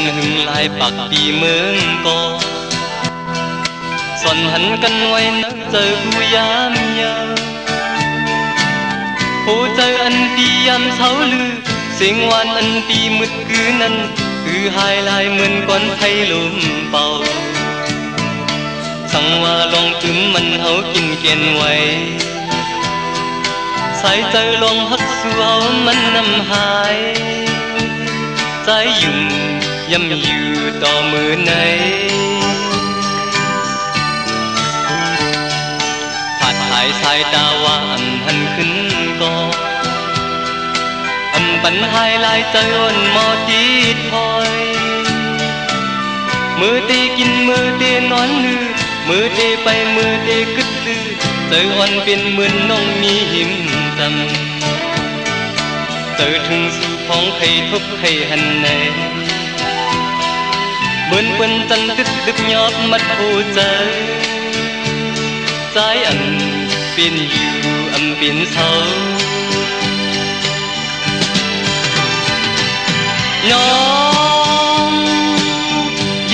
กันหึงลายปากปีเมืองก่อสอนหันกันไว้นักเจอผู้ยามยาผู้เจออันปียามเช้าลือเสียงหวานอันปีมืดคืนนั้นคือหายลายเหมือนก้อนไผ่ลมเป่าสั่งว่าลองถึงมันเฮากินเกณฑ์ไว้สายใจลองฮักสู่เฮามันนำหายใจยุ่งย่ำอยู่ต่อมือไหนผาดหายสายตาว่าอันหันขึ้นก่อปัญหายลายใจอ่อนมอตีถอยมือเตกินมือเตนอนลือมือเตไปมือเตกึดลือใจอ่อนเป็นเหมือนน้องมีหิมจำเจอถึงสู่ของใครทุกใครหันไหนเหมือนเป็นจันตึกดึกยอบมัดผู้ใจใจอันเป็นอยู่อันเป็นเศร้าน้อง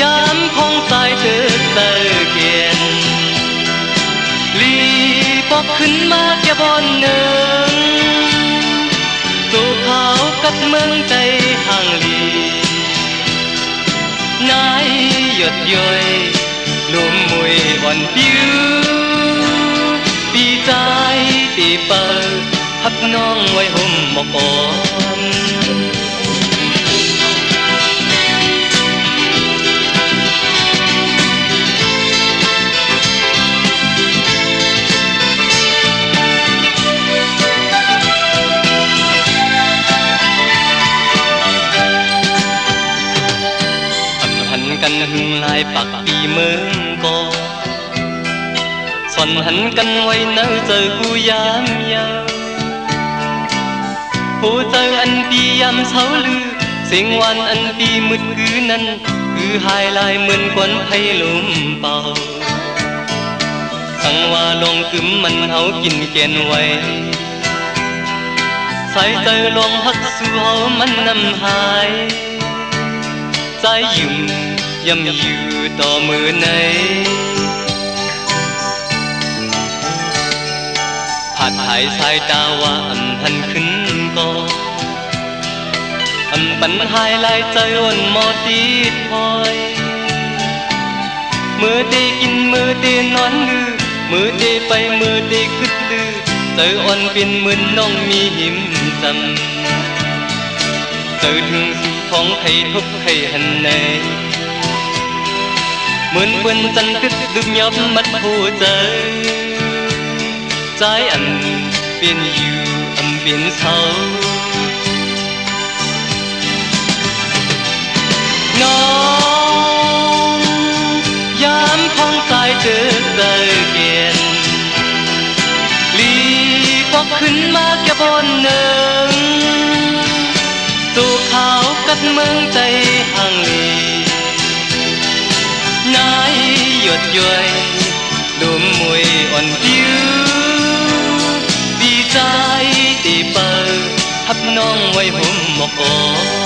ยามคงสายเธอเตอเกียนลีปอกขึ้นมาแก่บอนหนึ่งตัวขาวกับเมืองใจห่างลีนายหยดย้อยลมมวยอ่อนผิวดีใจตีเปิดหักน้องไว้ห่มหมอกอ่อนกันหึงลายปากปีเมืองก่อสอนหันกันไว้เนอเจอกูยามยาวผู้เจออันปียามเช้าลือเสียงหวานอันปีมืดคืนนั้นคือหายลายเหมือนก้อนไผ่ลมเป่าสั่งว่าลองกึมมันเฮากินแกนไว้สายใจลองฮักสู่เฮามันนำหายใจยุ่งย่ำอยู่ต่อมือไหนผาดหายสายตาว่าอันหันขึ้นก่อปัญหายลายใจอ่อนมอตีถอยมือเตกินมือเตนอนลือมือเตไปมือเตกึดลือใจอ่อนเป็นเหมือนน้องมีหิมจำเจอถึงสู่ของใครทุกใครหันไหนเหมือนเป็นจันทร์ตึกดึกยับมัดผู้ใจใจอันเป็นอยู่อันเป็นเศร้าน้องยามท้องสายเจอใจเกียนลีปอกขึ้นมาแก่บอนหนึ่งตัวขาวกับเมืองใจห่างลีนายหยดย้อยลมมวยอ่อนผิวดีใจตีเปิดทับน้องไว้ห่มหมอกอ่อน